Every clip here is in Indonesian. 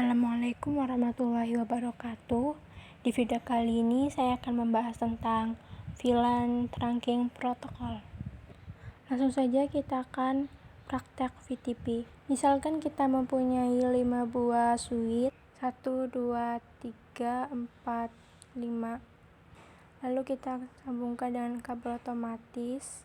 Assalamualaikum warahmatullahi wabarakatuh. Di video kali ini saya akan membahas tentang VLAN Trunking Protocol. Langsung saja kita akan praktek VTP. Misalkan kita mempunyai 5 buah switch 1, 2, 3, 4, 5. Lalu kita sambungkan dengan kabel otomatis.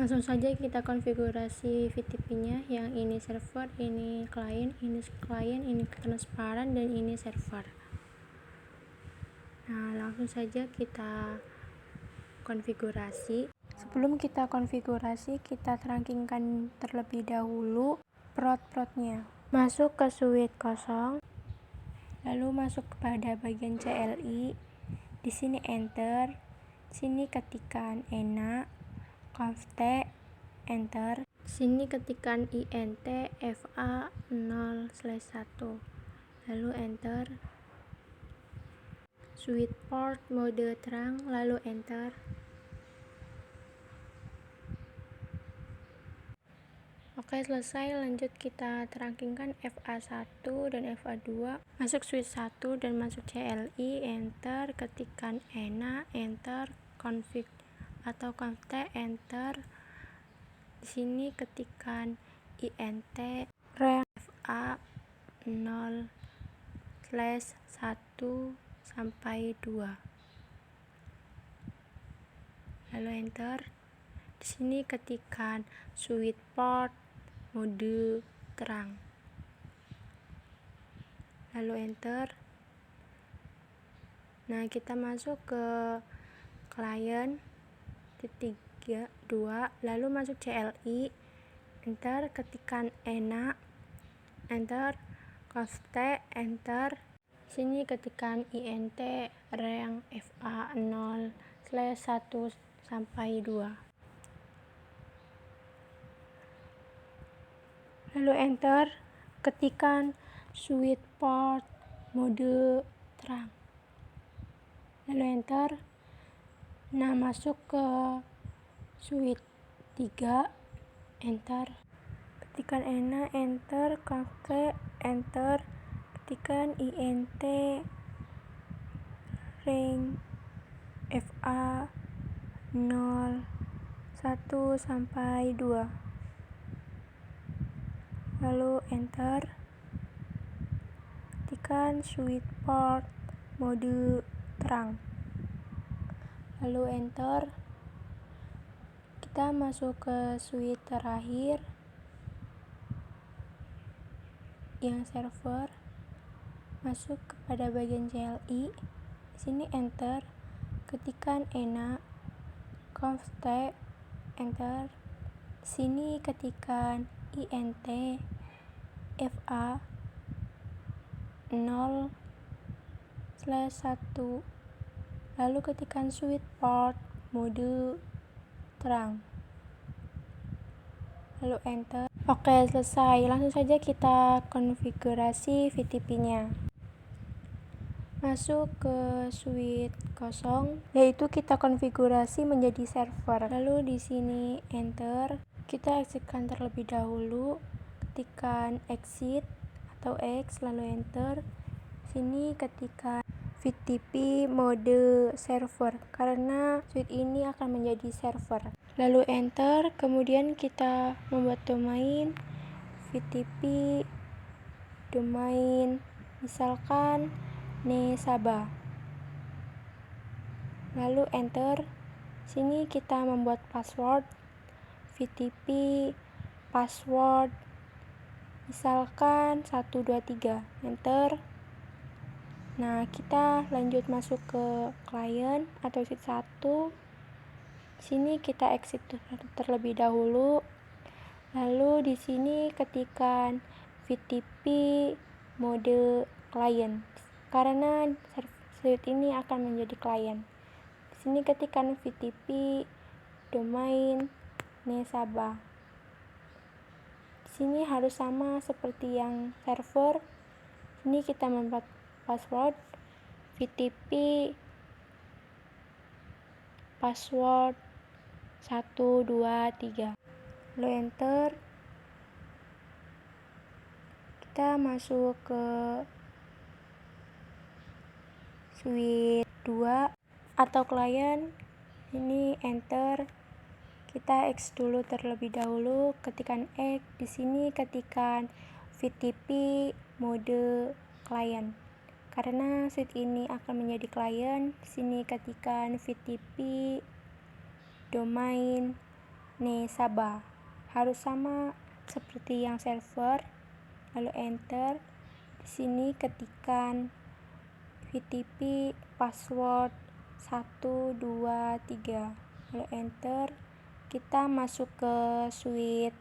Langsung saja kita konfigurasi VTP-nya, yang ini server, ini klien, ini transparan, dan ini server. Nah, langsung saja kita konfigurasi. Sebelum kita konfigurasi, kita trankingkan terlebih dahulu port-portnya. Masuk ke switch 0, lalu masuk kepada bagian CLI. Di sini enter, sini ketikkan ENA, conft, enter. Sini ketikkan int fa 0/1, lalu enter. Switch port mode terang, lalu enter. Oke, selesai. Lanjut kita trankingkan FA1 dan FA2. Masuk switch 1 dan masuk CLI, enter. Ketikkan ENA, enter. Config atau conft, enter. Di sini ketikkan int rank fa 0/1 sampai 2. Lalu enter. Di sini ketikkan switch port mode terang. Lalu enter. Nah, kita masuk ke klien titik 2, lalu masuk CLI, enter. Ketikkan ENA, enter. Conft, enter. Sini ketikkan int rank fa 0/1 sampai 2. Lalu enter. Ketikkan switch port mode terang. Lalu enter. Nah, masuk ke switch 3, enter. Ketikkan ENA, enter. Conft, enter. Ketikkan int rank fa 0/1 sampai 2. Lalu enter. Ketikkan switch port mode terang. Lalu enter. Kita masuk ke switch terakhir yang server. Masuk kepada bagian CLI. Di sini enter. Ketikkan ENA, conft, enter. Di sini ketikkan int fa 0/1, lalu ketikkan switch port mode terang, lalu enter. Oke, selesai. Langsung saja kita konfigurasi VTP-nya. Masuk ke switch 0, yaitu kita konfigurasi menjadi server. Lalu di sini enter. Kita exitkan terlebih dahulu. Ketikkan exit atau X, lalu enter. Sini ketikkan VTP mode server, karena switch ini akan menjadi server. Lalu enter. Kemudian kita membuat domain VTP domain, misalkan Nesaba. Lalu enter. Sini kita membuat password VTP password, misalkan 123, enter. Nah, kita lanjut masuk ke klien atau switch 1. Sini kita exit terlebih dahulu. Lalu di sini ketikkan VTP mode klien, karena switch ini akan menjadi klien. Di sini ketikkan VTP domain Nesaba. Di sini harus sama seperti yang server. Ini kita membuat password VTP password 123, lalu enter. Kita masuk ke suite 2 atau klien, ini enter. Kita X dulu terlebih dahulu, ketikan X, di sini ketikan VTP mode klien. Karena suite ini akan menjadi klien, di sini ketikan VTP domain Nesaba. Harus sama seperti yang server, lalu enter. Di sini ketikan VTP password 123, lalu enter. Kita masuk ke suite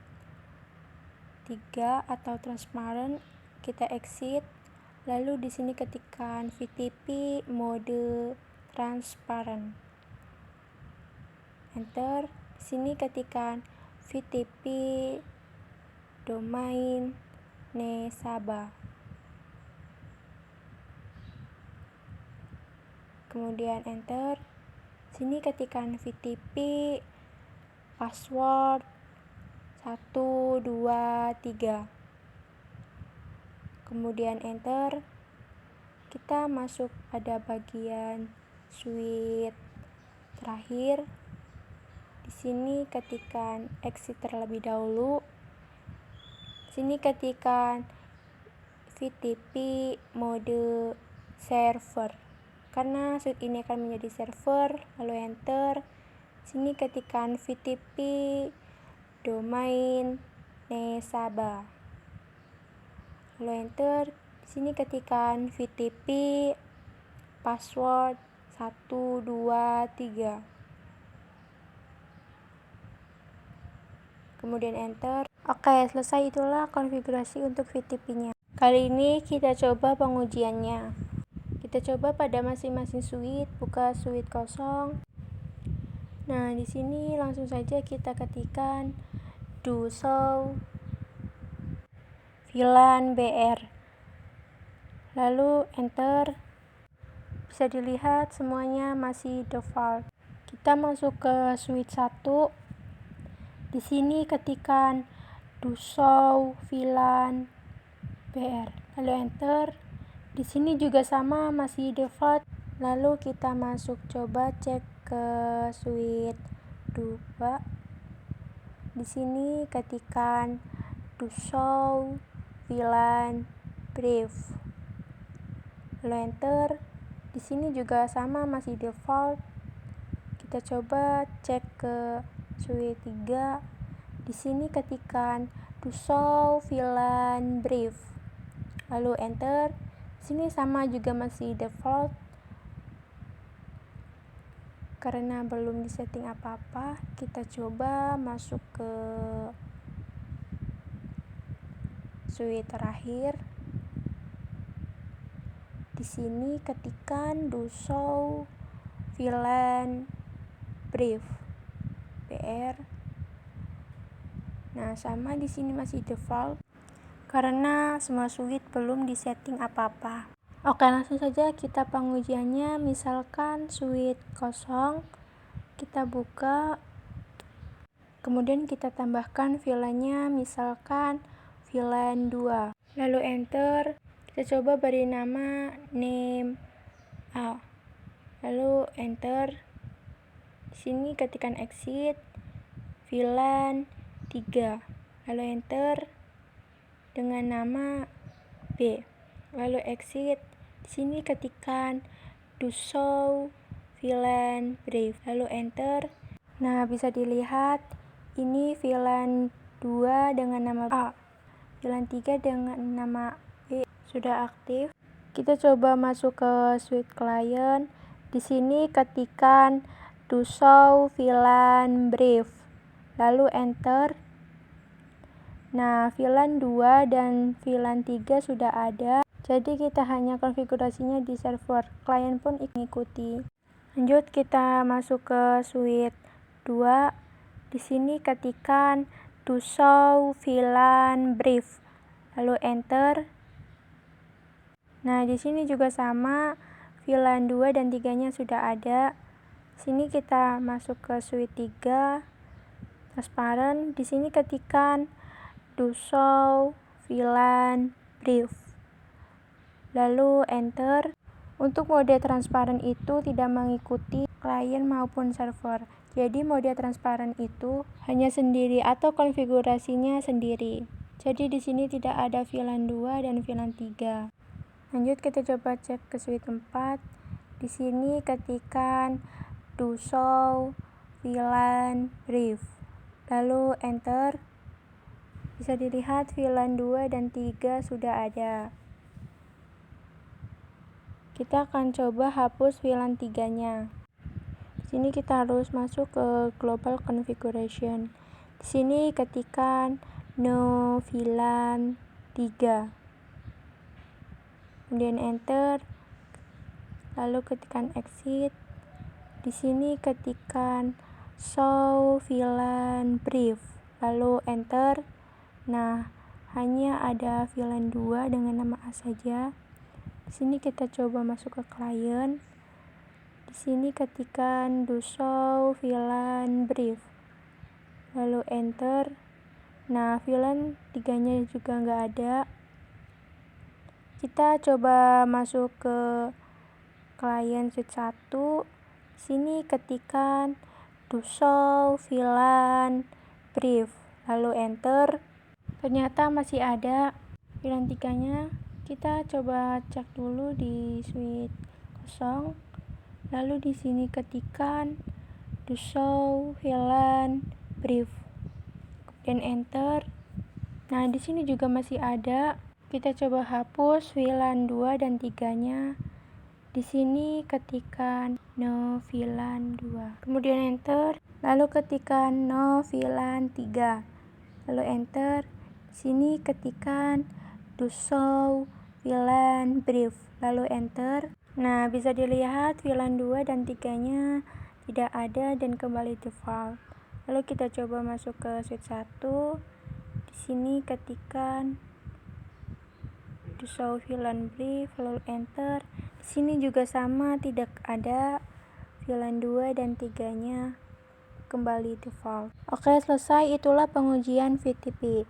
3 atau transparent, kita exit, lalu di sini ketikan VTP mode transparent, enter. Di sini ketikan VTP domain Nesaba, kemudian enter. Sini ketikan VTP password 123, kemudian enter. Kita masuk pada bagian suite terakhir. Di sini ketikan exit terlebih dahulu. Sini ketikan VTP mode server. Karena suite ini akan menjadi server, lalu enter. Sini ketikan VTP domain Nesaba, lalu enter. Sini ketikan VTP password 123, kemudian enter. Oke, selesai. Itulah konfigurasi untuk VTP-nya. Kali ini kita coba pengujiannya. Kita coba pada masing-masing suite, buka suite kosong. Nah, di sini langsung saja kita ketikkan do show VLAN BR, lalu enter. Bisa dilihat semuanya masih default. Kita masuk ke suite 1. Di sini ketikan do show VLAN BR, lalu enter. Di sini juga sama, masih default. Lalu kita masuk, coba cek ke suite 2. Di sini ketikan do show VLAN brief, lalu enter. Di sini juga sama, masih default. Kita coba cek ke suite 3. Di sini ketikan do show VLAN brief, lalu enter. Di sini sama juga, masih default. Karena belum disetting apa-apa, kita coba masuk ke suite terakhir. Di sini ketikan do show VLAN brief BR. Nah, sama di sini masih default karena semua suite belum disetting apa-apa. Oke, langsung saja kita pengujiannya. Misalkan suite kosong, kita buka, kemudian kita tambahkan VLAN-nya, misalkan VLAN 2, lalu enter. Kita coba beri nama name A, lalu enter. Di sini ketikan exit VLAN 3, lalu enter dengan nama B, lalu exit. Di sini ketikan do show VLAN brief, lalu enter. Nah, bisa dilihat ini VLAN 2 dengan nama A, VLAN 3 dengan nama B sudah aktif. Kita coba masuk ke suite client. Di sini ketikan do show VLAN brief, lalu enter. Nah, VLAN 2 dan VLAN 3 sudah ada. Jadi kita hanya konfigurasinya di server, klien pun ikuti. Lanjut, kita masuk ke suite 2. Di sini ketikan do show VLAN brief, lalu enter. Nah, di sini juga sama, VLAN 2 dan 3-nya sudah ada. Sini kita masuk ke suite 3 transparent. Di sini ketikan do show VLAN brief, lalu enter. Untuk mode transparan itu tidak mengikuti klien maupun server. Jadi mode transparan itu hanya sendiri atau konfigurasinya sendiri. Jadi di sini tidak ada VLAN 2 dan VLAN 3. Lanjut kita coba cek ke suite 4. Di sini ketikan do show VLAN brief, lalu enter. Bisa dilihat VLAN 2 dan 3 sudah ada. Kita akan coba hapus VLAN 3-nya. Di sini kita harus masuk ke global configuration. Di sini ketikan no VLAN 3. Kemudian enter. Lalu ketikan exit. Di sini ketikan show VLAN brief, lalu enter. Nah, hanya ada VLAN 2 dengan nama A saja. Di sini kita coba masuk ke klien. Di sini ketikan do show VLAN brief, lalu enter. Nah, VLAN 3-nya juga nggak ada. Kita coba masuk ke klien suite 1. Di sini ketikan do show VLAN brief, lalu enter. Ternyata masih ada VLAN 3-nya. Kita coba cek dulu di suite 0. Lalu di sini ketikan do show VLAN brief, dan enter. Nah, di sini juga masih ada. Kita coba hapus VLAN 2 dan 3-nya. Di sini ketikan no VLAN 2. Kemudian enter. Lalu ketikan no VLAN 3. Lalu enter. Di sini ketikan do show VLAN brief, lalu enter. Nah, bisa dilihat VLAN 2 dan 3-nya tidak ada dan kembali default. Lalu kita coba masuk ke suite 1. Di sini ketikan do show VLAN brief, lalu enter. Di sini juga sama, tidak ada VLAN 2 dan 3-nya, kembali default. Oke, selesai. Itulah pengujian VTP.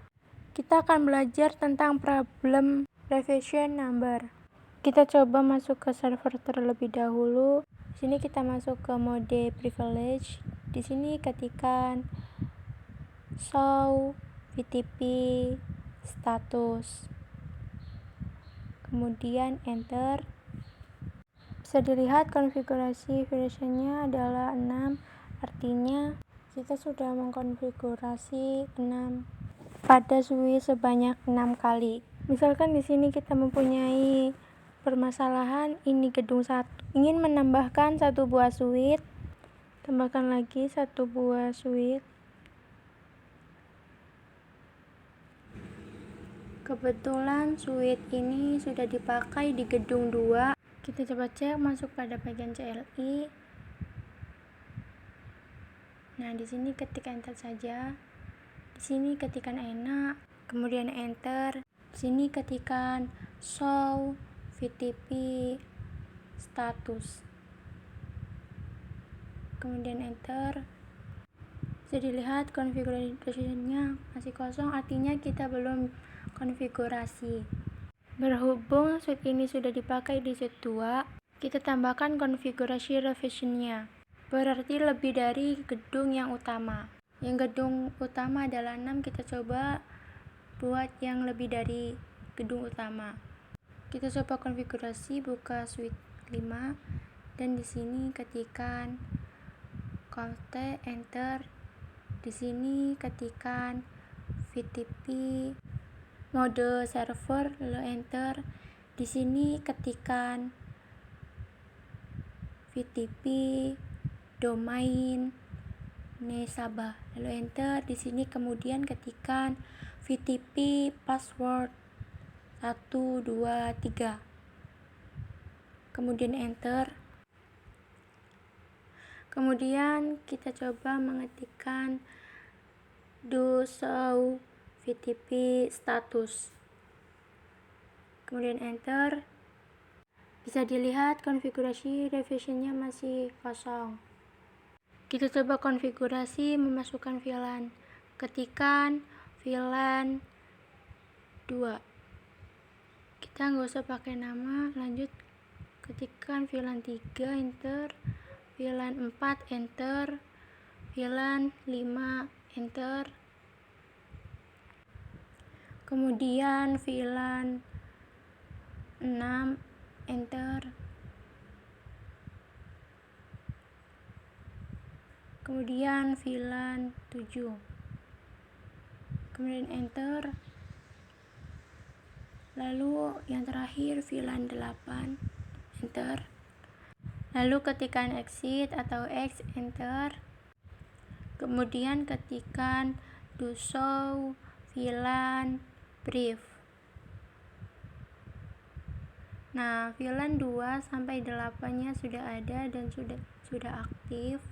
Kita akan belajar tentang problem revision number. Kita coba masuk ke server terlebih dahulu. Di sini kita masuk ke mode privilege. Di sini ketikan show VTP status. Kemudian enter. Bisa dilihat konfigurasi versionnya adalah 6. Artinya kita sudah mengkonfigurasi 6 pada suite sebanyak 6 kali. Misalkan di sini kita mempunyai permasalahan ini gedung 1, ingin menambahkan 1 buah suite, tambahkan lagi 1 buah suite. Kebetulan suite ini sudah dipakai di gedung 2. Kita coba cek masuk pada bagian CLI. Nah, di sini ketik enter saja. Di sini ketikan enak, kemudian enter. Di sini ketikan show VTP status, kemudian enter. Bisa dilihat konfigurasinya masih kosong, artinya kita belum konfigurasi. Berhubung suite ini sudah dipakai di suite 2, kita tambahkan konfigurasi revisionnya. Berarti lebih dari gedung yang utama. Yang gedung utama adalah 6, kita coba buat yang lebih dari gedung utama. Kita coba konfigurasi, buka suite 5, dan di sini ketikan Ctrl enter. Di sini ketikan VTP mode server, lalu enter. Di sini ketikan VTP domain Nesaba, lalu enter. Di sini kemudian ketikan VTP password 1 2 3, kemudian enter. Kemudian kita coba mengetikkan do show VTP status, kemudian enter. Bisa dilihat konfigurasi revisionnya masih kosong. Kita coba konfigurasi memasukkan VLAN. Ketikan VLAN 2. Kita nggak usah pakai nama, lanjut ketikkan VLAN 3, enter. VLAN 4, enter. VLAN 5, enter. Kemudian VLAN 6, enter. Kemudian VLAN 7, kemudian enter. Lalu yang terakhir VLAN 8, enter. Lalu ketikkan exit atau X, enter. Kemudian ketikkan do show VLAN brief. Nah, VLAN 2 sampai 8-nya sudah ada dan sudah aktif.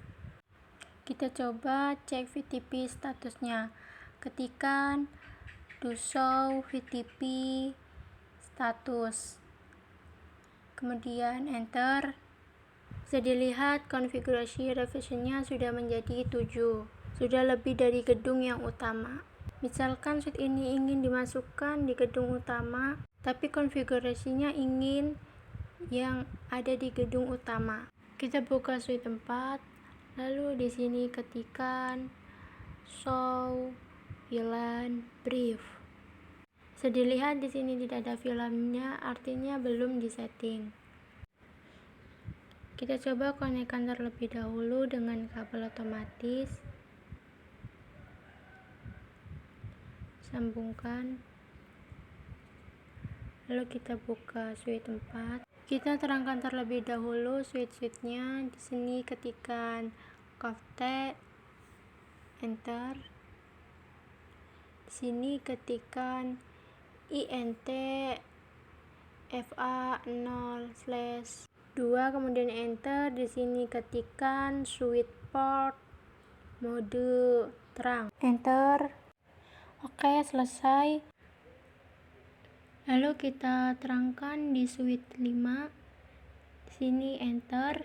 Kita coba cek VTP statusnya. Ketikkan do show VTP status. Kemudian enter. Bisa dilihat konfigurasi revisionnya sudah menjadi 7. Sudah lebih dari gedung yang utama. Misalkan suite ini ingin dimasukkan di gedung utama, tapi konfigurasinya ingin yang ada di gedung utama. Kita buka suite 4. Lalu di sini ketikkan show VLAN brief. Bisa dilihat di sini tidak ada VLAN-nya, artinya belum disetting. Kita coba konekkan terlebih dahulu dengan kabel otomatis. Sambungkan. Lalu kita buka suite 4. Kita terangkan terlebih dahulu suite-suite-nya. Di sini ketikkan COFT, enter. Di sini ketikkan INT FA0/2, kemudian enter. Di sini ketikkan switch port mode terang, enter. Oke, selesai. Lalu kita terangkan di suite 5. Di sini enter.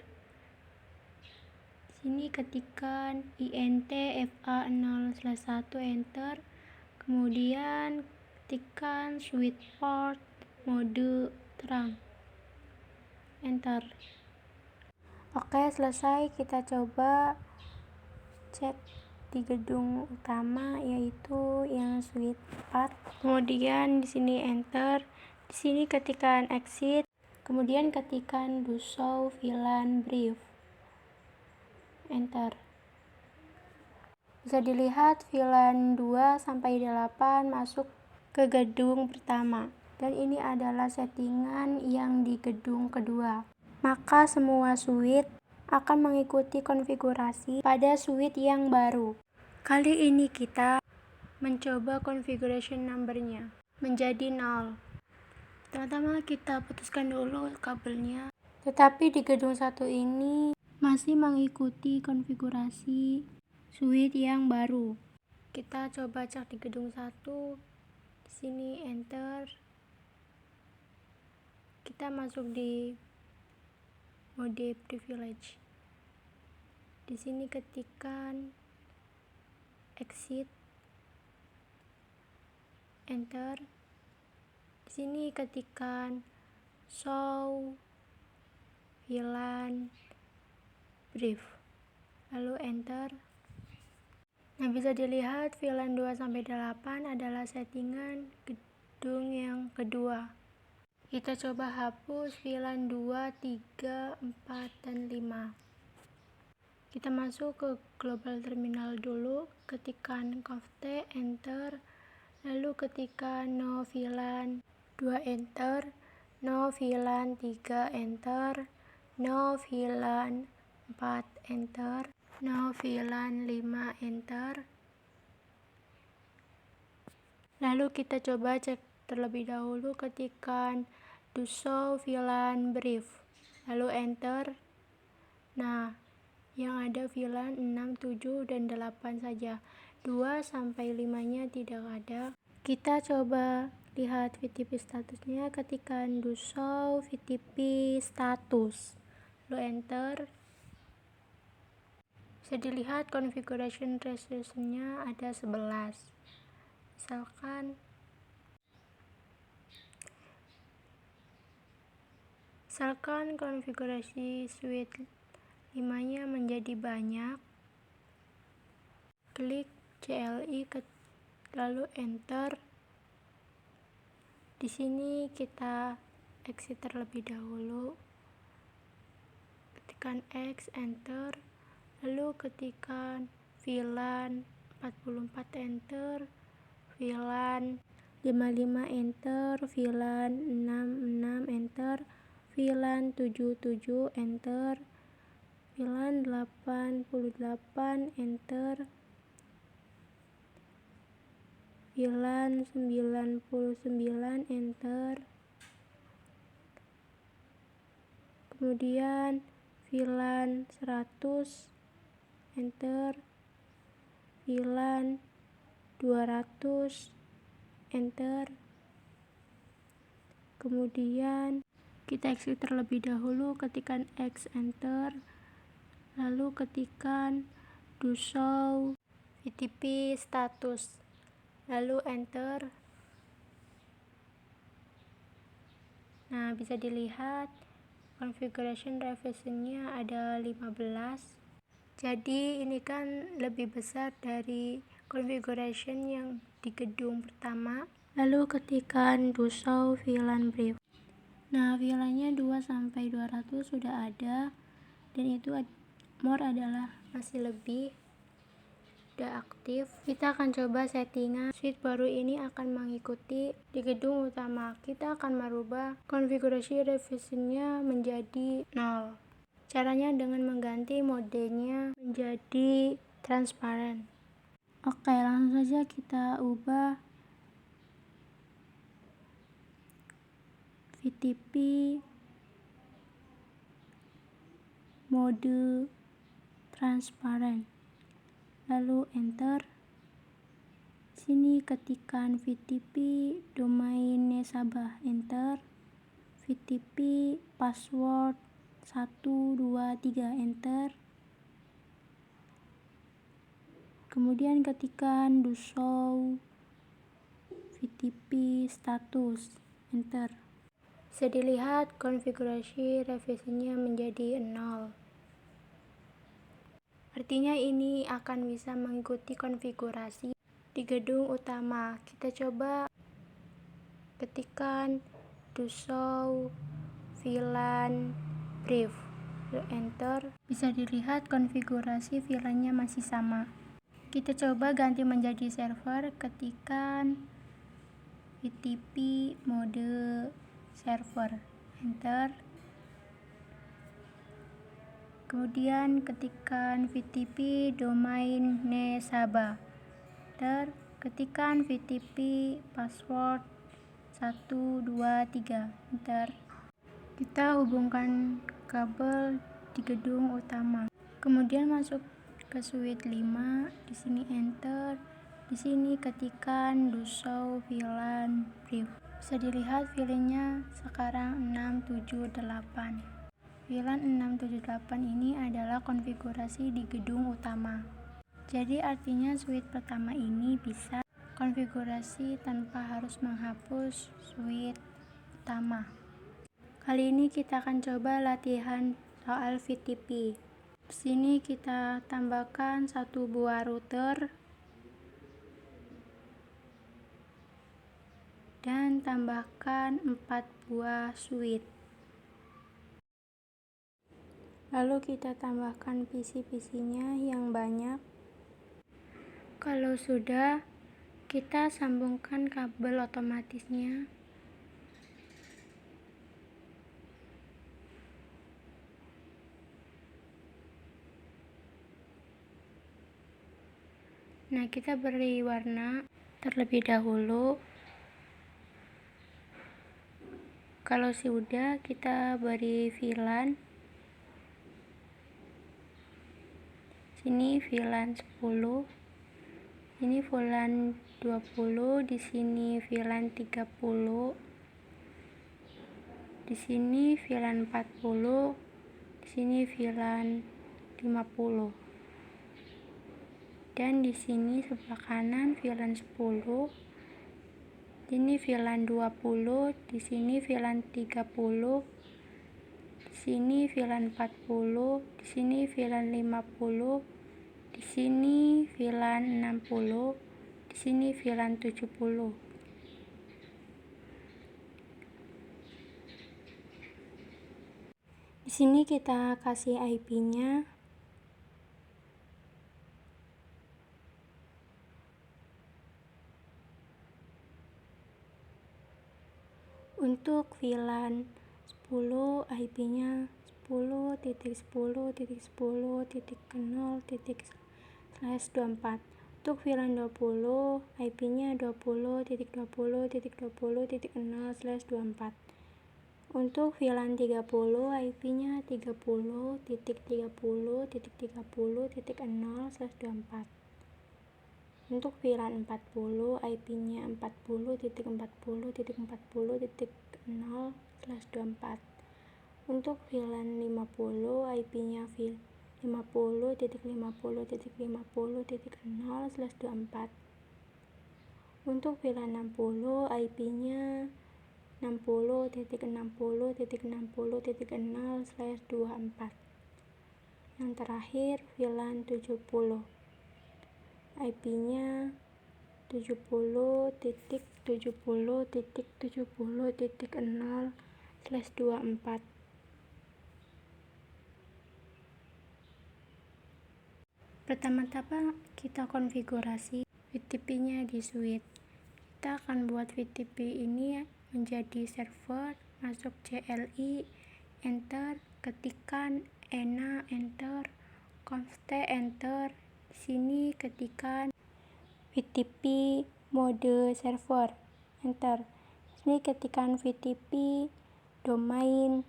Di sini ketikkan INT FA0/1, enter. Kemudian ketikkan switch port mode terang, enter. Oke, selesai. Kita coba cek di gedung utama, yaitu yang suite 4. Kemudian di sini enter. Di sini ketikkan exit, kemudian ketikkan do show VLAN brief, enter. Bisa dilihat VLAN 2 sampai 8 masuk ke gedung pertama, dan ini adalah settingan yang di gedung kedua. Maka semua suite akan mengikuti konfigurasi pada suite yang baru. Kali ini kita mencoba configuration number-nya menjadi 0. Pertama kita putuskan dulu kabelnya. Tetapi di gedung 1 ini masih mengikuti konfigurasi suite yang baru. Kita coba cek di gedung 1. Di sini enter. Kita masuk di mode privilege. Di sini ketikkan exit, enter. Di sini ketikkan show VLAN brief, lalu enter. Nah, bisa dilihat VLAN 2 sampai 8 adalah settingan gedung yang kedua. Kita coba hapus VLAN 2, 3, 4, dan 5. Kita masuk ke global terminal dulu, ketikkan COFT, enter. Lalu ketikkan no VLAN 2, enter. No VLAN 3, enter. No VLAN 4, enter. No VLAN 5, enter. Lalu kita coba cek terlebih dahulu, ketikkan do show VLAN brief, lalu enter. Nah, yang ada VLAN 6, 7, dan 8 saja. 2 sampai 5-nya tidak ada. Kita coba lihat VTP statusnya, ketikkan do show VTP status, lalu enter. Bisa Bisa dilihat configuration resolution-nya ada 11. Misalkan konfigurasi switch 5-nya menjadi banyak, klik CLI lalu enter. Di sini kita exit terlebih dahulu, ketikkan X, enter, lalu ketikkan VLAN 44, enter, VLAN 55, enter, VLAN 66, enter, VLAN 77, enter, VLAN 88, enter, VLAN 99, enter, kemudian VLAN 100, enter, VLAN 200, enter, kemudian kita exit terlebih dahulu, ketikkan X, enter, lalu ketikkan do show VTP status, lalu enter. Nah, bisa dilihat configuration revision-nya ada 15. Jadi ini kan lebih besar dari configuration yang di gedung pertama. Lalu ketikkan do show VLAN brief. Nah, VLAN-nya 2-200 sudah ada, dan itu more adalah masih lebih, udah aktif. Kita akan coba settingan switch baru ini akan mengikuti di gedung utama. Kita akan merubah konfigurasi revision-nya menjadi 0. Caranya dengan mengganti modenya menjadi transparent. Oke, langsung saja kita ubah VTP mode transparent, lalu enter. Sini ketikkan VTP domain nasabah, enter, VTP password 123, enter, kemudian ketikkan do show VTP status, enter. Bisa dilihat konfigurasi revisionnya menjadi 0. Artinya ini akan bisa mengikuti konfigurasi di gedung utama. Kita coba ketikkan do show VLAN brief, lalu enter. Bisa dilihat konfigurasi VLAN-nya masih sama. Kita coba ganti menjadi server, ketikkan VTP mode server, enter, kemudian ketikkan VTP domain nasabah, enter, ketikkan VTP password 123, enter. Kita hubungkan kabel di gedung utama, kemudian masuk ke switch 5, di sini enter, di sini ketikkan do show VLAN brief. Bisa dilihat VLAN-nya sekarang 678. VLAN 678 ini adalah konfigurasi di gedung utama. Jadi artinya switch pertama ini bisa konfigurasi tanpa harus menghapus switch utama. Kali ini kita akan coba latihan soal VTP. Di sini kita tambahkan 1 buah router dan tambahkan 4 buah switch. Lalu kita tambahkan PC-PC-nya yang banyak. Kalau sudah, kita sambungkan kabel otomatisnya. Nah, kita beri warna terlebih dahulu. Kalau sudah, kita beri VLAN. Sini VLAN 10, ini VLAN 20, di sini VLAN 30, di sini VLAN 40, di sini VLAN 50. Dan di sini sebelah kanan VLAN 10, ini VLAN 20, di sini VLAN 30, di sini VLAN 40, di sini VLAN 50, di sini VLAN 60, di sini VLAN 70. Di sini kita kasih IP-nya. Untuk VLAN 10 IP-nya 10.10.10.0/24. Untuk VLAN 20 IP-nya 20.20.20.0/24. Untuk VLAN 30 IP-nya 30.30.30.0/24. Untuk VLAN 40 IP-nya 40.40.40.0/24. Untuk VLAN 50 IP-nya 50.50.50.0/24. Untuk VLAN 60 IP-nya 60.60.60.0/24. Yang terakhir VLAN 70 IP-nya 70.70.70.0/24. Pertama-tama kita konfigurasi VTP-nya di switch. Kita akan buat VTP ini menjadi server, masuk CLI, enter, ketikan ENA, enter, conft, enter. Di sini ketikan VTP mode server, enter. Di sini ketikan VTP domain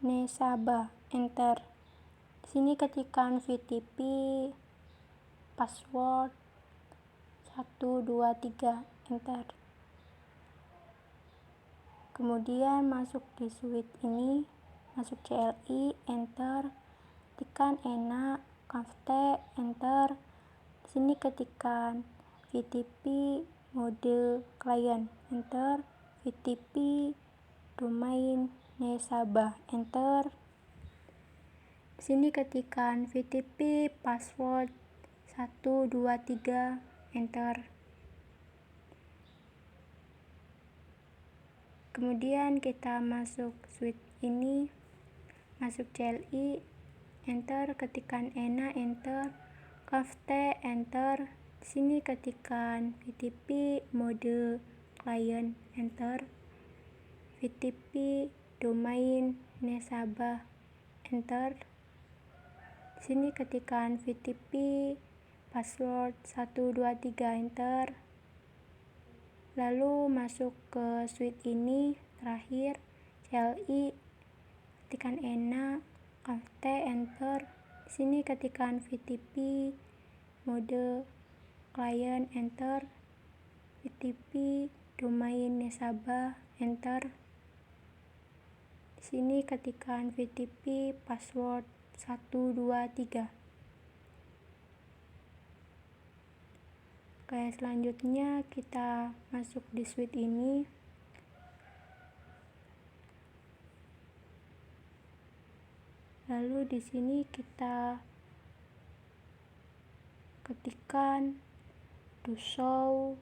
nasabah, enter. Di sini ketikan VTP password 123, enter. Kemudian masuk di switch ini, masuk CLI, enter, ketikan ENA, conft, enter. Di sini ketikan VTP mode client, enter. VTP domain nasabah, enter. Di sini ketikan VTP password 123, enter. Kemudian kita masuk switch ini, masuk CLI, enter, ketikan ENA, enter, conft, enter. Di sini ketikan VTP mode client, enter. VTP domain nasabah, enter. Di sini ketikan VTP password 123, enter. Lalu masuk ke switch ini, terakhir CLI, ketikan ENA, conft, enter. Di sini ketikan VTP mode client, enter. VTP domain nasabah, enter. Di sini ketikan VTP password 123. Oke, selanjutnya kita masuk di switch ini. Lalu di sini kita ketikkan to show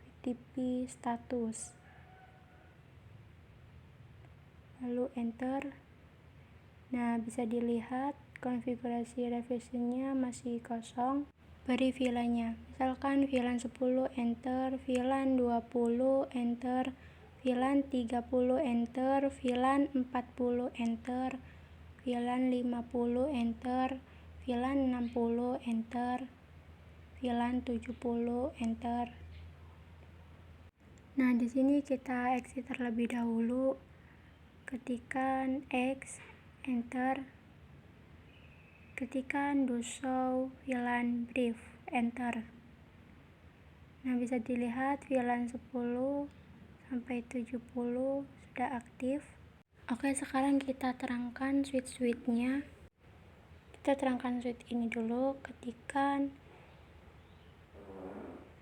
VTP status. Lalu enter. Nah, bisa dilihat konfigurasi revisinya masih kosong. Beri VLAN-nya, misalkan VLAN 10, enter, VLAN 20, enter, VLAN 30, enter, VLAN 40, enter, VLAN 50, enter, VLAN 60, enter, VLAN 70, enter. Nah, di sini kita exit terlebih dahulu, ketikan X, enter. Ketikan do show VLAN brief, enter. Nah, bisa dilihat VLAN 10 sampai 70 sudah aktif. Oke, sekarang kita terangkan switch-switchnya. Kita terangkan switch ini dulu,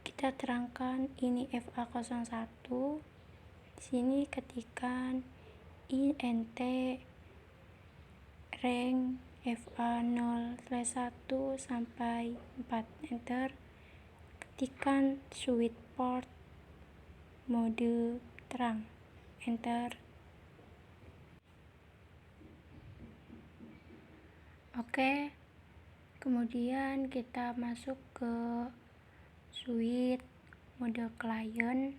kita terangkan ini FA01. Di sini ketikan INT rank FA0/1 sampai 4, enter. Ketikan switch port mode terang, enter. Oke, kemudian kita masuk ke switch mode client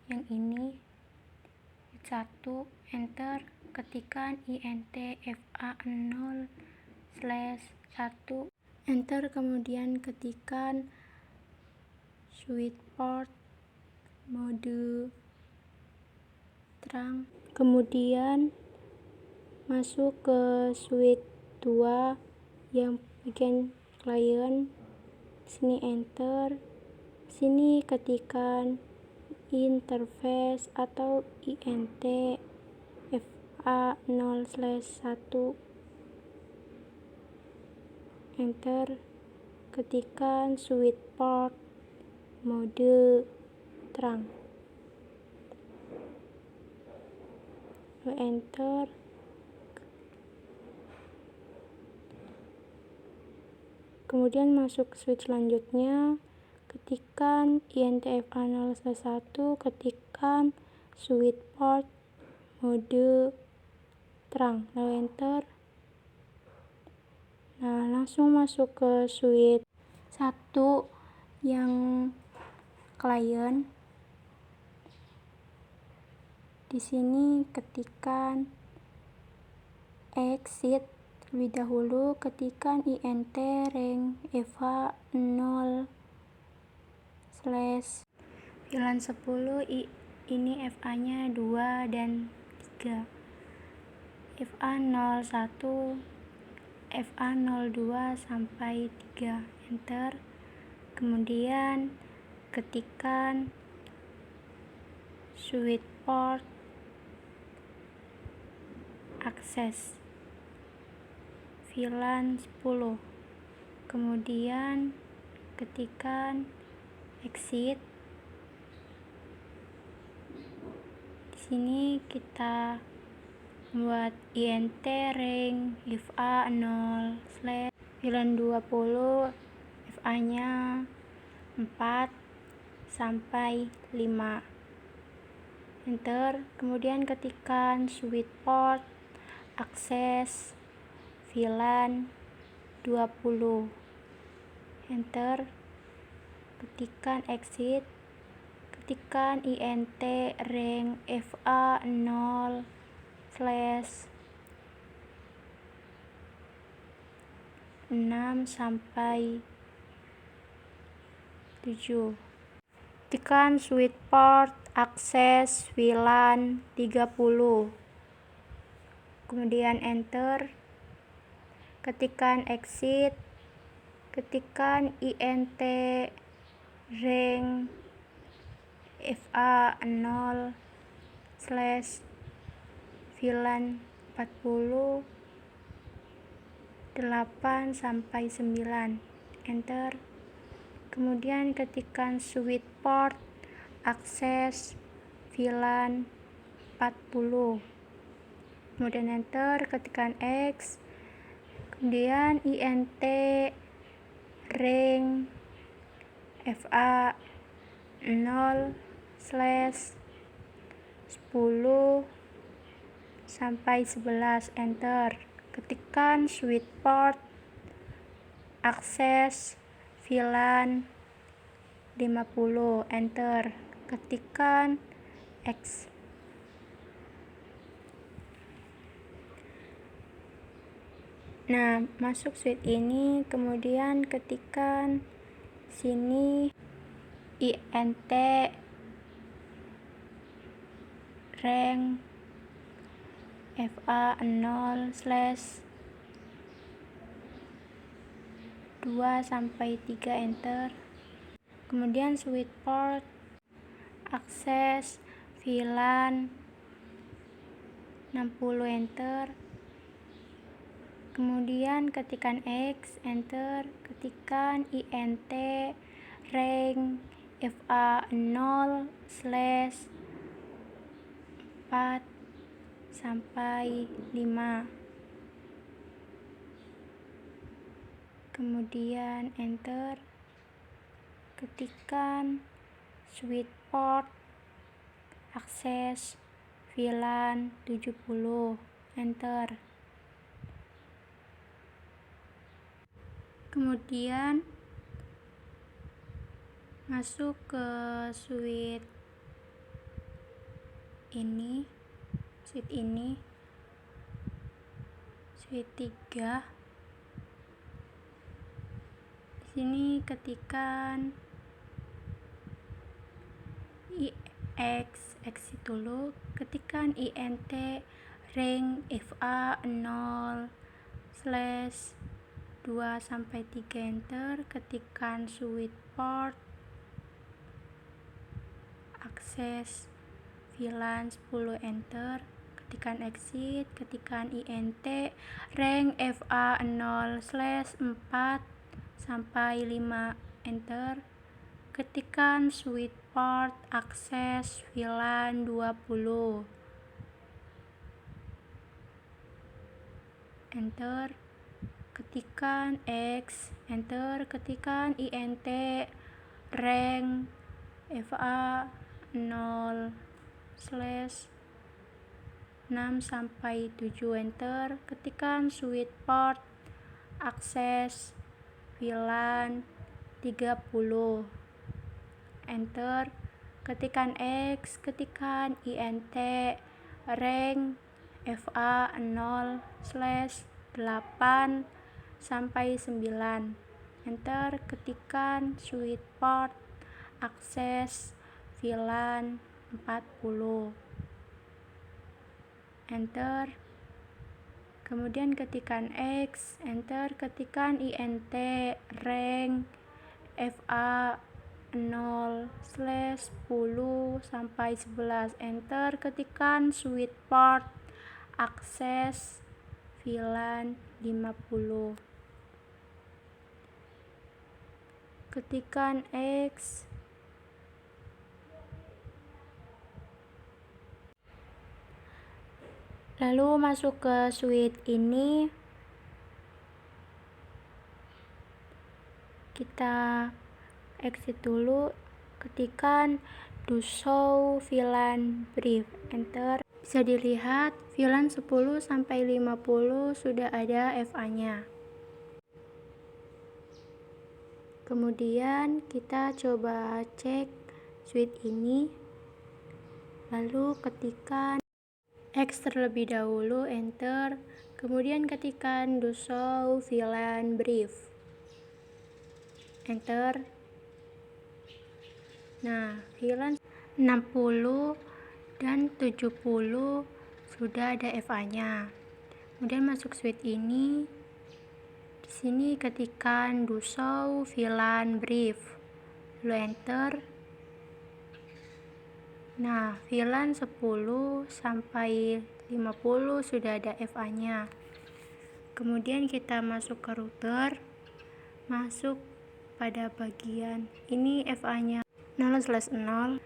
yang ini, 1, enter. Ketikan INT FA0/1, enter. Kemudian ketikan switch port mode terang, kemudian masuk ke switch 2 yang bagian client. Sini enter. Sini ketikan interface atau INT FA0/1, enter. Ketikan switch port mode terang, enter. Kemudian masuk ke switch selanjutnya, ketikan INT FA0/1, ketikan switch port mode terang, lalu enter. Nah, langsung masuk ke switch 1 yang client. Di sini ketikan exit terlebih dahulu, ketikan INT rank FA0/10, ini FA-nya 2 dan 3. FA01, FA02 sampai 3, enter. Kemudian ketikan switch port akses VLAN 10, kemudian ketikan exit. Di sini kita buat INT rank FA0/VLAN20, FA-nya 4 sampai 5, enter. Kemudian ketikan switch port akses VLAN 20, enter. Ketikan exit, ketikan INT rank FA0/6 sampai 7. Ketikan switch port akses VLAN 30, kemudian enter. Ketikan exit, ketikan INT rank FA0/VLAN 40, 8 sampai 9, enter. Kemudian ketikan switch port akses VLAN 40, kemudian enter. Ketikan X, kemudian INT rank FA0/10 sampai 11, enter. Ketikan switch port akses VLAN 50, enter. Ketikan X. Nah, masuk switch ini, kemudian ketikan sini INT rank FA0/2 sampai 3, enter. Kemudian switch port akses VLAN 60, enter. Kemudian ketikan X, enter, ketikan INT rank FA0 slash 4 sampai 5. Kemudian enter, ketikan switch port akses VLAN 70, enter. Kemudian masuk ke switch ini, switch 3. Di sini ketikan exit dulu, ketikan INT rank FA0 slash 2 sampai 3, enter, ketikan switch port akses VLAN 10, enter, ketikan exit, ketikan INT rank FA0 slash 4 sampai 5, enter, ketikan switch port akses VLAN 20, enter, ketikan X, enter, ketikan INT rank FA0 slash 6 sampai 7, enter, ketikan switch port akses VLAN 30, enter, ketikan X, ketikan INT rank FA0 slash 8 sampai 9, enter, ketikan switch port akses VLAN 40, enter, kemudian ketikan X, enter, ketikan INT rank FA0 slash 10 sampai 11, enter, ketikan switch port akses VLAN 50, ketikan X, lalu masuk ke switch ini, kita exit dulu, ketikan do show VLAN brief, enter. Bisa dilihat VLAN 10 sampai 50 sudah ada FA-nya. Kemudian kita coba cek switch ini, lalu ketikan X terlebih dahulu, enter, kemudian ketikan do show VLAN brief, enter. Nah, VLAN 60 dan 70 sudah ada FA-nya. Kemudian masuk switch ini, di sini ketikan do show VLAN brief, lalu enter. Nah, VLAN 10 sampai 50 sudah ada FA-nya. Kemudian kita masuk ke router, masuk pada bagian ini FA-nya 0/0,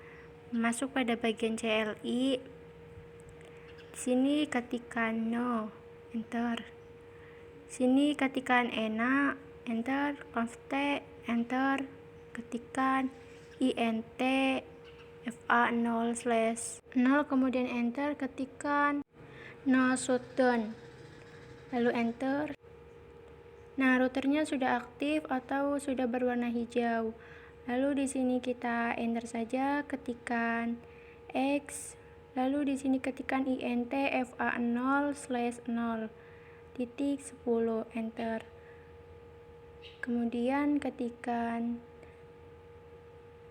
masuk pada bagian CLI. Di sini ketikan no, enter. Sini ketikan ENA, enter, conft, enter, ketikan INT FA0/0, kemudian enter, ketikan no shutdown, lalu enter. Nah, routernya sudah aktif atau sudah berwarna hijau. Lalu di sini kita enter saja, ketikan X, lalu di sini ketikan INT FA0/0 titik 10, enter. Kemudian ketikan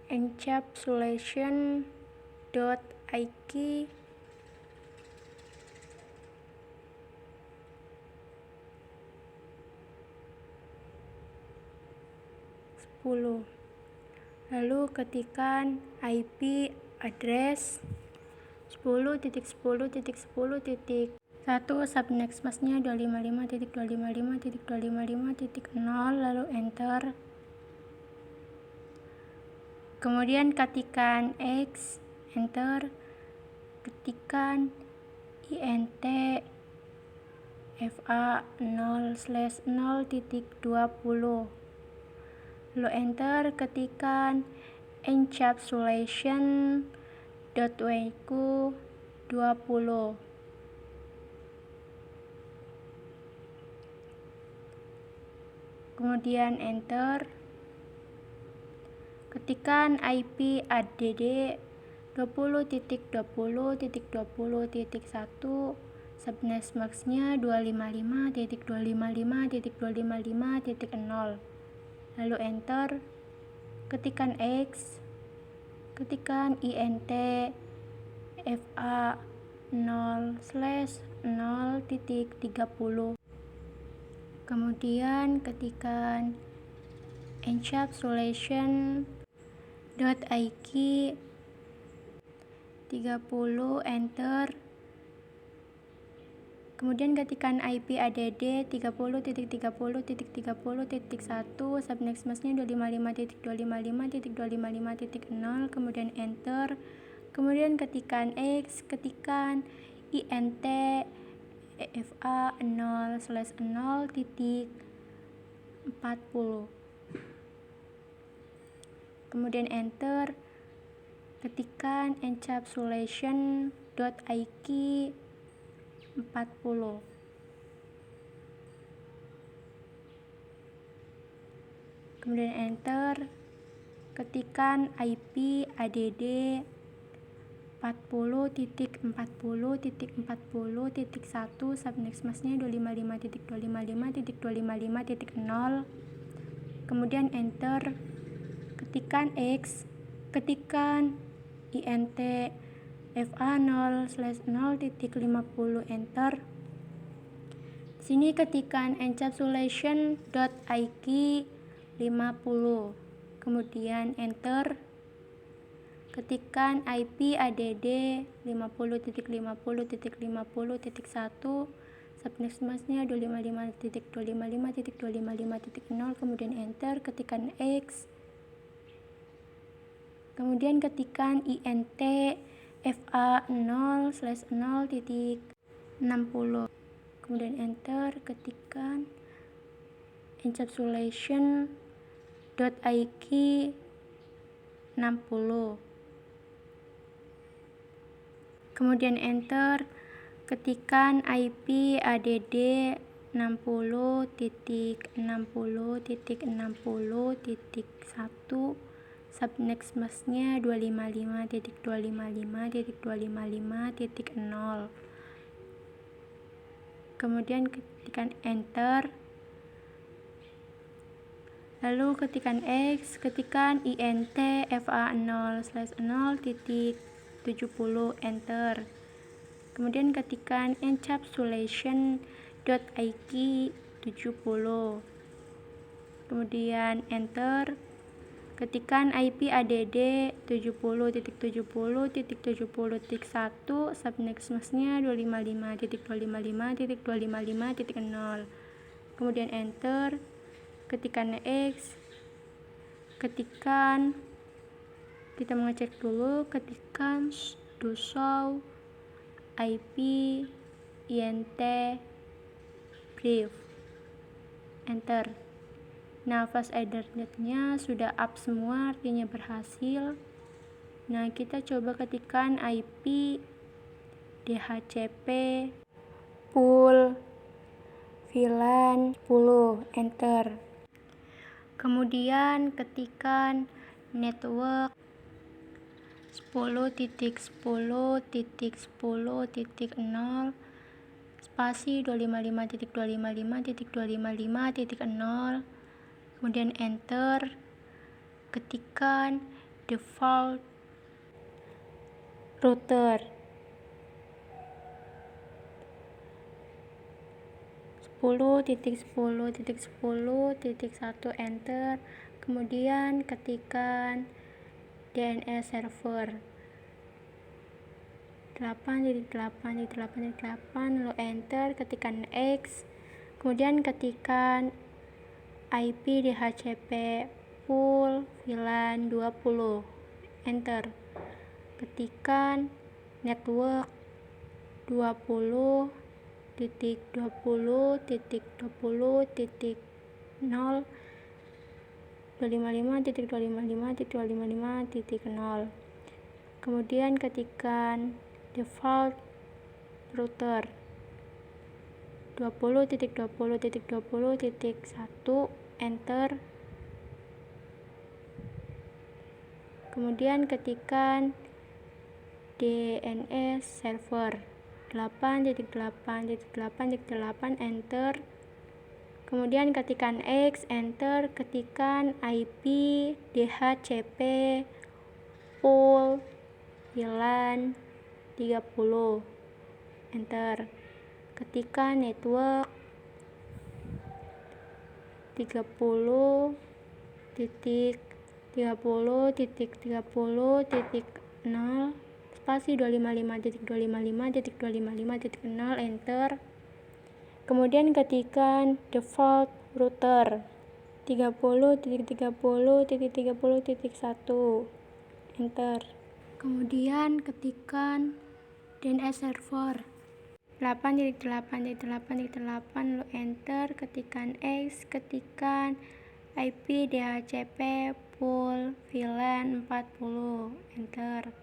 encapsulation.iq, lalu ketikan IP address 10.10.10.10 1 subnext masknya 255.255.255.0 lalu enter. Kemudian ketikkan X, enter. Ketikkan int fa 0/0.20 lalu enter. Ketikkan encapsulation .wq 20. Kemudian enter. Ketikkan IP add 20.20.20.1 subnext masknya 255.255.255.0 lalu enter. Ketikkan X, ketikkan int fa 0/0.30. Kemudian ketikkan encapsulation .iq 30, enter. Kemudian ketikkan IP add 30.30.30.1 subnext masknya 255.255.255.0 kemudian enter. Kemudian ketikkan X, ketikkan int fa 0/0.40 kemudian enter. Ketikkan encapsulation .iq 40. Kemudian enter. Ketikkan IP add 40.40.40.1 subnext masknya 255.255.255.0 kemudian enter. Ketikkan X, ketikkan int fa 0/0.50, enter. Sini ketikkan encapsulation.iq 50 kemudian enter. Ketikkan IP add 50.50.50.1 subnext masknya 255.255.255.0 kemudian enter. Ketikkan X, kemudian ketikkan int fa 0/0.60 kemudian enter. Ketikkan encapsulation.iq 60 kemudian enter. Ketikkan IP add 60.60.60.1 subnext masknya 255.255.255.0 kemudian ketikkan enter. Lalu ketikkan X, ketikkan int fa 0/0.70, enter. Kemudian ketikkan encapsulation.iq 70 kemudian enter. Ketikkan IP add 70.70.70.1 subnext masknya 255.255.255.0 kemudian enter. Ketikkan X, ketikkan, kita mengecek dulu, ketikkan do show IP int brief, enter. Nah, fast ethernet-nya sudah up semua, artinya berhasil. Nah, kita coba ketikkan IP DHCP full VLAN 10, enter. Kemudian ketikkan network 10.10.10.0 spasi 255.255.255.0 kemudian enter. Ketikkan default router 10.10.10.1, enter. Kemudian ketikkan DNS server lalu enter, ketikkan X, kemudian ketikkan IP DHCP full VLAN 20, enter, ketikkan network 20.20.20.0 255.255.255.0, kemudian ketikkan default router 20.20.20.1, enter, kemudian ketikkan DNS server 8.8.8.8, enter, kemudian ketikkan X, enter, ketikkan IP DHCP full VLAN 30, enter, ketikkan network 30.30.30.0 spasi 255.255.255.0, enter, kemudian ketikkan default router 30.30.30.1, enter, kemudian ketikkan DNS server 8.8.8.8, lalu enter, ketikkan X, ketikkan IP DHCP full VLAN 40, enter,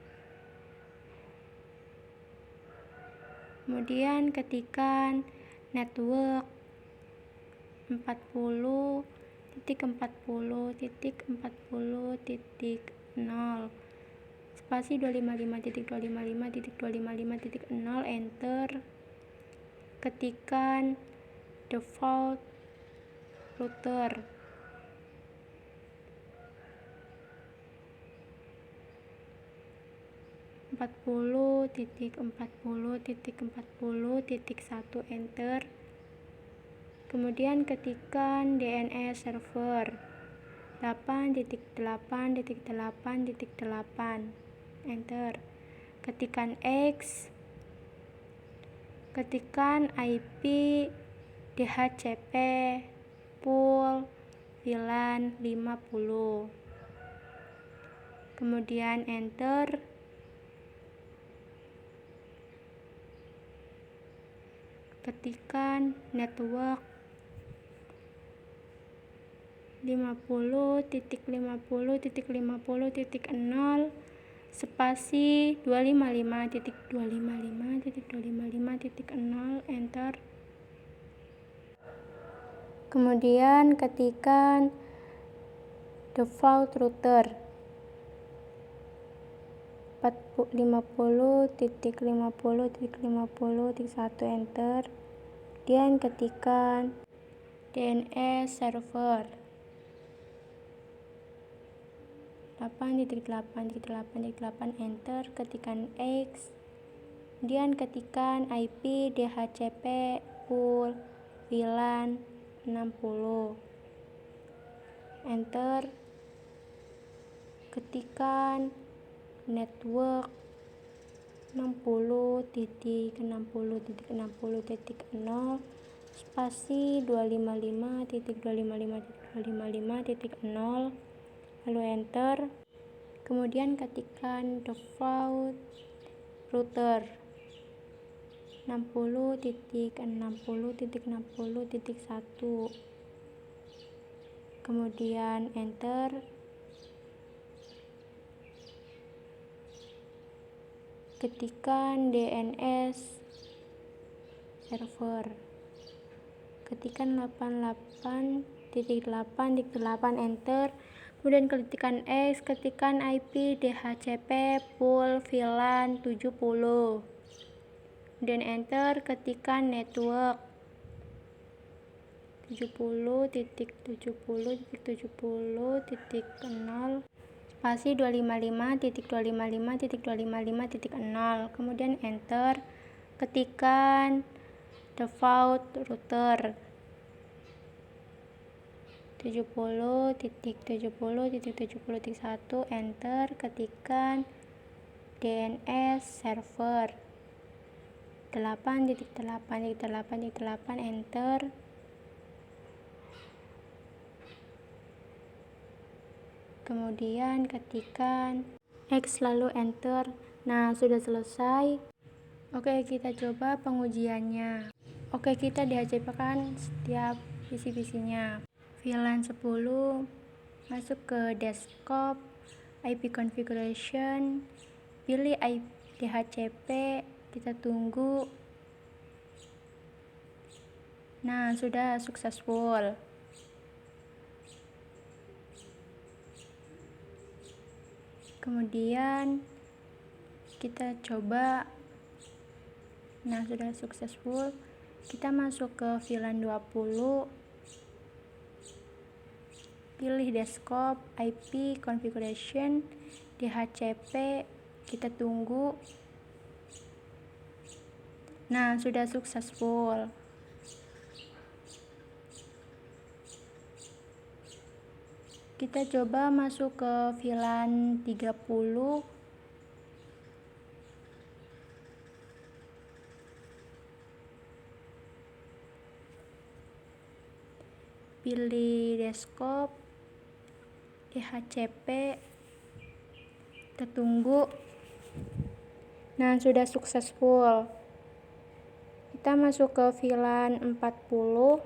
kemudian ketikkan network 40.40.40.0 spasi 255.255.255.0, enter, ketikkan default router 40.40.40.1, enter, kemudian ketikkan DNS server 8.8.8.8, enter, ketikkan X, ketikkan IP DHCP full VLAN 50, kemudian enter, ketikkan network 50.50.50.0 spasi 255.255.255.0, enter, kemudian ketikkan default router 50.50.50.1, enter, kemudian ketikkan DNS server 8.8.8.8, enter, ketikkan X, kemudian ketikkan IP DHCP full VLAN 60, enter, ketikkan network 60.60.60.0 spasi 255.255.255.0, lalu enter, kemudian ketikkan default router 60.60.60.1, kemudian enter, ketikkan DNS server, ketikkan 88.8.8, enter, kemudian ketikkan X, ketikkan IP DHCP full VLAN 70, kemudian enter, ketikkan network 70.70.70.0 spasi 255.255.255.0, kemudian enter, ketikkan default router 70.70.70.1, enter, ketikkan DNS server 8.8.8.8 enter. Kemudian ketikkan X lalu enter. Nah, sudah selesai. Oke, kita coba pengujiannya. Oke, kita DHCP-kan setiap visi-visinya. VLAN 10 masuk ke desktop, IP configuration, pilih IP DHCP, kita tunggu. Nah, sudah successful. Kemudian kita coba. Nah, sudah successful. Kita masuk ke VLAN 20, pilih desktop, IP configuration, DHCP, kita tunggu. Nah, sudah successful. Kita coba masuk ke VLAN 30. Pilih desktop, DHCP, kita tunggu. Nah, sudah successful. Kita masuk ke VLAN 40.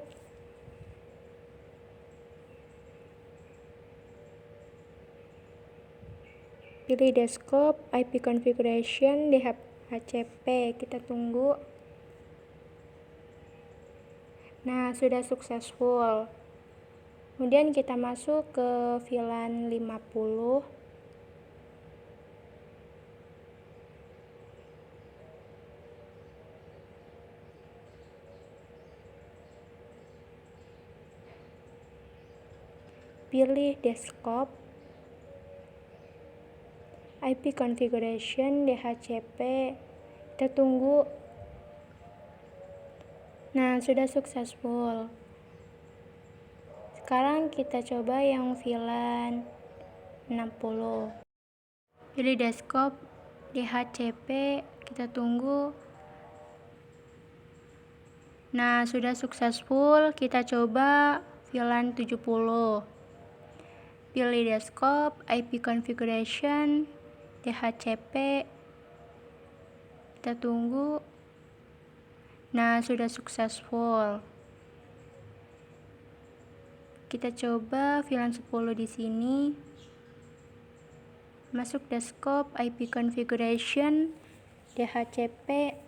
Pilih desktop, IP configuration, DHCP, kita tunggu. Nah, sudah successful. Kemudian kita masuk ke VLAN 50. Pilih desktop, IP configuration, DHCP, kita tunggu. Nah, sudah successful. Sekarang kita coba yang VLAN 60. Pilih desktop, DHCP, kita tunggu. Nah, sudah successful. Kita coba VLAN 70. Pilih desktop, IP configuration, DHCP, kita tunggu. Nah, sudah successful. Kita coba VLAN 10 di sini. Masuk desktop, IP configuration, DHCP,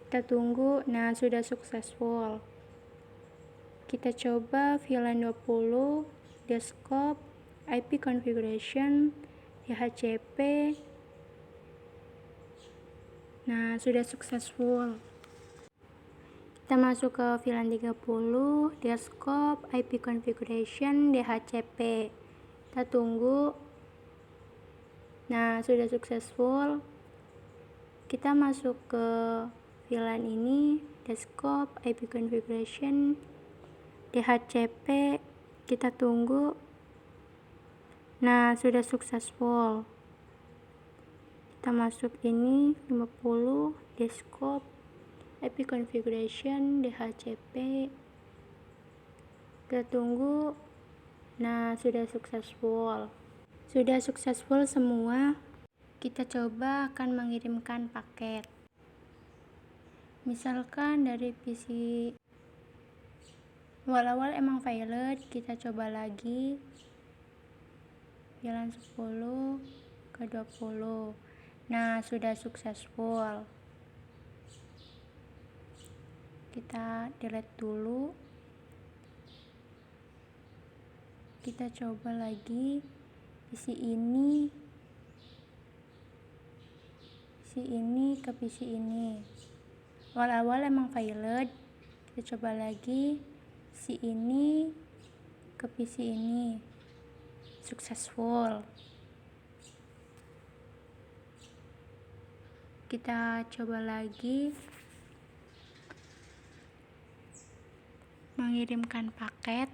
kita tunggu. Nah, sudah successful. Kita coba VLAN 20, desktop, IP configuration, DHCP. Nah, sudah successful. Kita masuk ke VLAN 30, desktop, IP configuration, DHCP. Kita tunggu. Nah, sudah successful. Kita masuk ke VLAN ini, desktop, IP configuration, DHCP, kita tunggu. Nah, sudah successful. Kita masuk ini 50, desktop, IP configuration, DHCP, kita tunggu. Nah, sudah successful. Sudah successful semua. Kita coba akan mengirimkan paket. Misalkan dari PC awal-awal emang failed, kita coba lagi VLAN 10 ke 20. Nah, sudah successful. Kita delete dulu. Kita coba lagi PC ini ke PC ini. Awal-awal emang failed. Kita coba lagi PC ini ke PC ini. Successful. Kita coba lagi mengirimkan paket.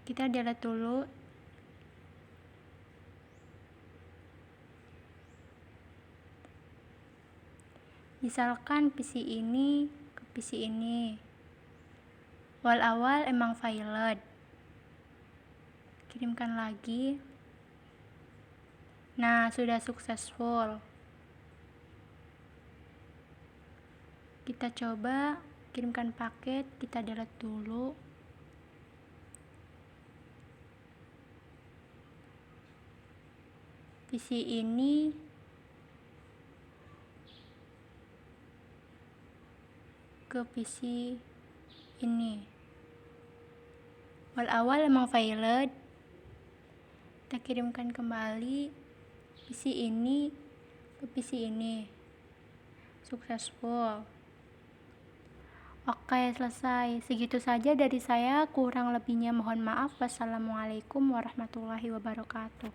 Kita delete dulu. Misalkan PC ini ke PC ini. Awal emang failed. Kirimkan lagi. Nah, sudah successful. Kita coba kirimkan paket, kita delete dulu. PC ini ke PC ini. Awal emang failed. Kita kirimkan kembali PC ini ke PC ini. Successful. Oke, selesai. Segitu saja dari saya, kurang lebihnya mohon maaf. Wassalamualaikum warahmatullahi wabarakatuh.